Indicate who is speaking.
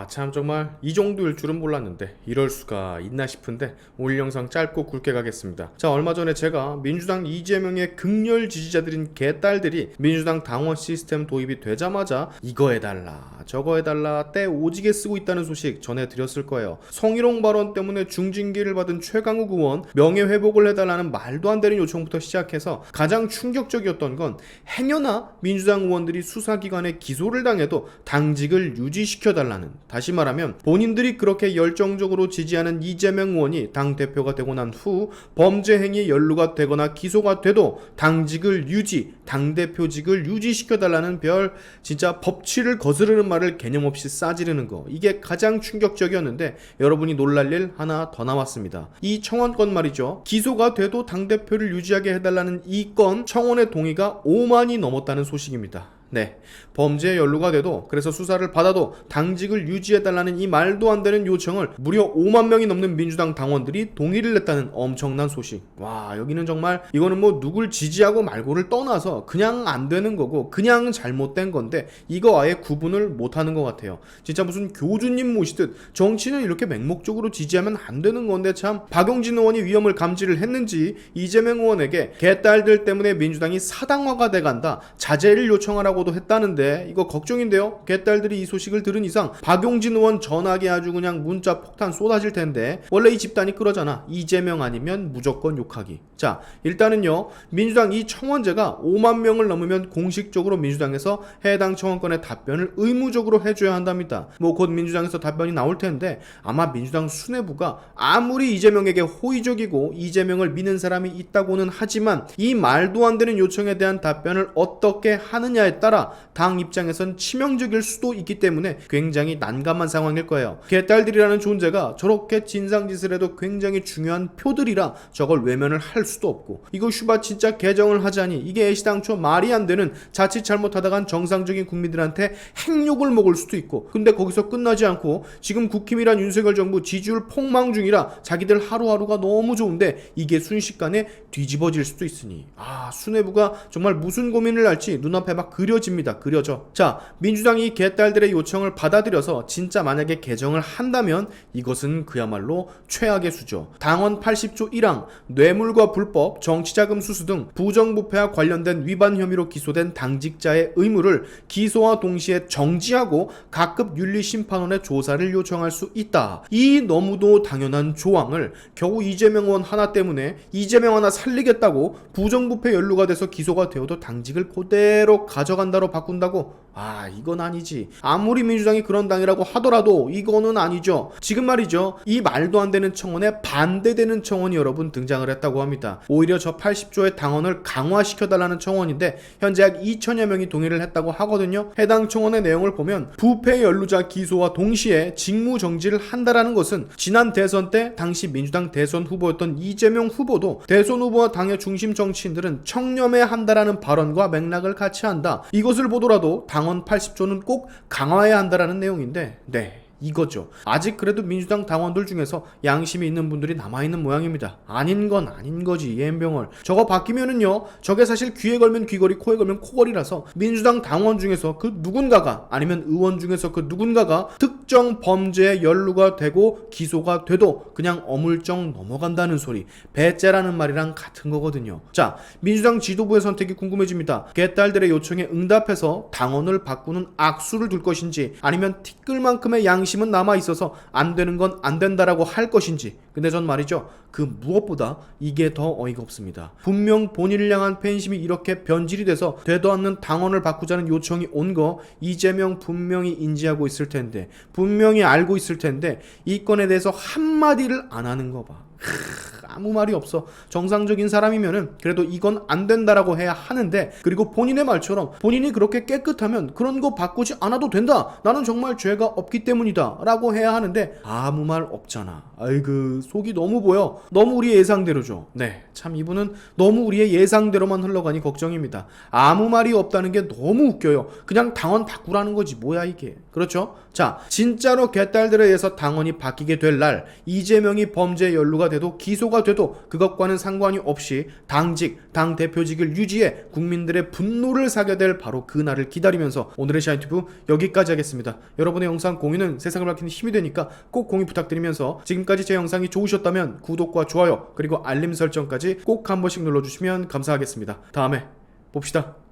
Speaker 1: 참 정말 이 정도일 줄은 몰랐는데 이럴 수가 있나 싶은데 오늘 영상 짧고 굵게 가겠습니다. 자, 얼마 전에 제가 민주당 이재명의 극렬 지지자들인 개딸들이 민주당 당원 시스템 도입이 되자마자 이거 해달라 저거 해달라 때 오지게 쓰고 있다는 소식 전해드렸을 거예요. 성희롱 발언 때문에 중징계를 받은 최강욱 의원 명예회복을 해달라는 말도 안 되는 요청부터 시작해서 가장 충격적이었던 건 행여나 민주당 의원들이 수사기관에 기소를 당해도 당직을 유지시켜달라, 다시 말하면 본인들이 그렇게 열정적으로 지지하는 이재명 의원이 당대표가 되고 난 후 범죄 행위에 연루가 되거나 기소가 돼도 당직을 유지, 당대표직을 유지시켜달라는 별 진짜 법치를 거스르는 말을 개념 없이 싸지르는 거, 이게 가장 충격적이었는데 여러분이 놀랄 일 하나 더 남았습니다. 이 청원건 말이죠. 기소가 돼도 당대표를 유지하게 해달라는 이 건 청원의 동의가 5만이 넘었다는 소식입니다. 네, 범죄에 연루가 돼도, 그래서 수사를 받아도 당직을 유지해달라는 이 말도 안 되는 요청을 무려 5만 명이 넘는 민주당 당원들이 동의를 했다는 엄청난 소식. 와, 여기는 정말 이거는 뭐 누굴 지지하고 말고를 떠나서 그냥 안 되는 거고 그냥 잘못된 건데 이거 아예 구분을 못하는 것 같아요. 진짜 무슨 교주님 모시듯 정치는 이렇게 맹목적으로 지지하면 안 되는 건데, 참 박용진 의원이 위험을 감지를 했는지 이재명 의원에게 개딸들 때문에 민주당이 사당화가 돼간다, 자제를 요청하라고 도 했다는데 이거 걱정인데요. 개딸들이 이 소식을 들은 이상 박용진 의원 전화기 아주 그냥 문자 폭탄 쏟아질 텐데, 원래 이 집단이 그러잖아. 이재명 아니면 무조건 욕하기. 자, 일단은요, 민주당 이 청원제가 5만 명을 넘으면 공식적으로 민주당에서 해당 청원권의 답변을 의무적으로 해줘야 한답니다. 뭐 곧 민주당에서 답변이 나올 텐데 아마 민주당 수뇌부가 아무리 이재명에게 호의적이고 이재명을 믿는 사람이 있다고는 하지만 이 말도 안 되는 요청에 대한 답변을 어떻게 하느냐에 따라 당 입장에선 치명적일 수도 있기 때문에 굉장히 난감한 상황일 거예요. 개딸들이라는 존재가 저렇게 진상짓을 해도 굉장히 중요한 표들이라 저걸 외면을 할 수도 없고, 이거 슈바 진짜 개정을 하자니 이게 애시당초 말이 안 되는, 자칫 잘못하다간 정상적인 국민들한테 핵욕을 먹을 수도 있고, 근데 거기서 끝나지 않고 지금 국힘이란 윤석열 정부 지지율 폭망 중이라 자기들 하루하루가 너무 좋은데 이게 순식간에 뒤집어질 수도 있으니 수뇌부가 정말 무슨 고민을 할지 눈앞에 막 그려집니다. 그려져. 자, 민주당이 개딸들의 요청을 받아들여서 진짜 만약에 개정을 한다면 이것은 그야말로 최악의 수죠. 당원 80조 1항 뇌물과 불법, 정치자금 수수 등 부정부패와 관련된 위반 혐의로 기소된 당직자의 의무를 기소와 동시에 정지하고 각급 윤리심판원의 조사를 요청할 수 있다. 이 너무도 당연한 조항을 겨우 이재명 의원 하나 때문에 이재명 하나 살리겠다고 부정부패 연루가 돼서 기소가 되어도 당직을 그대로 가져간다로 바꾼다고? 이건 아니지. 아무리 민주당이 그런 당이라고 하더라도 이거는 아니죠. 지금 말이죠, 이 말도 안 되는 청원에 반대되는 청원이 여러분 등장을 했다고 합니다. 오히려 저 80조의 당원을 강화시켜달라는 청원인데 현재 약 2천여 명이 동의를 했다고 하거든요. 해당 청원의 내용을 보면 부패 연루자 기소와 동시에 직무 정지를 한다라는 것은 지난 대선 때 당시 민주당 대선 후보였던 이재명 후보도 대선 후보와 당의 중심 정치인들은 청렴해한다라는 발언과 맥락을 같이 한다, 이것을 보더라도 당원 80조는 꼭 강화해야 한다라는 내용인데, 네, 이거죠. 아직 그래도 민주당 당원들 중에서 양심이 있는 분들이 남아있는 모양입니다. 아닌 건 아닌 거지, 옌병을. 저거 바뀌면은요, 저게 사실 귀에 걸면 귀걸이, 코에 걸면 코걸이라서 민주당 당원 중에서 그 누군가가, 아니면 의원 중에서 그 누군가가 특정 범죄에 연루가 되고 기소가 돼도 그냥 어물쩍 넘어간다는 소리, 배째라는 말이랑 같은 거거든요. 자, 민주당 지도부의 선택이 궁금해집니다. 개딸들의 요청에 응답해서 당원을 바꾸는 악수를 둘 것인지, 아니면 티끌만큼의 양심은 남아있어서 안 되는 건 안 된다라고 할 것인지. 근데 전 말이죠, 그 무엇보다 이게 더 어이가 없습니다. 분명 본인을 향한 팬심이 이렇게 변질이 돼서 되도 않는 당원을 바꾸자는 요청이 온 거 이재명 분명히 인지하고 있을 텐데, 분명히 알고 있을 텐데 이 건에 대해서 한마디를 안 하는 거 봐. 아무 말이 없어. 정상적인 사람이면은 그래도 이건 안 된다라고 해야 하는데, 그리고 본인의 말처럼 본인이 그렇게 깨끗하면 그런 거 바꾸지 않아도 된다, 나는 정말 죄가 없기 때문이다 라고 해야 하는데 아무 말 없잖아. 아이고, 속이 너무 보여. 너무 우리의 예상대로죠. 네, 참 이분은 너무 우리의 예상대로만 흘러가니 걱정입니다. 아무 말이 없다는 게 너무 웃겨요. 그냥 당원 바꾸라는 거지 뭐야 이게. 그렇죠? 자, 진짜로 개딸들에 의해서 당원이 바뀌게 될 날, 이재명이 범죄에 연루가 돼도 기소가 돼도 그것과는 상관이 없이 당직, 당대표직을 유지해 국민들의 분노를 사게 될 바로 그날을 기다리면서 오늘의 샤인튜브 여기까지 하겠습니다. 여러분의 영상 공유는 세상을 밝히는 힘이 되니까 꼭 공유 부탁드리면서 지금까지 제 영상이 좋으셨다면 구독과 좋아요 그리고 알림 설정까지 꼭 한 번씩 눌러주시면 감사하겠습니다. 다음에 봅시다.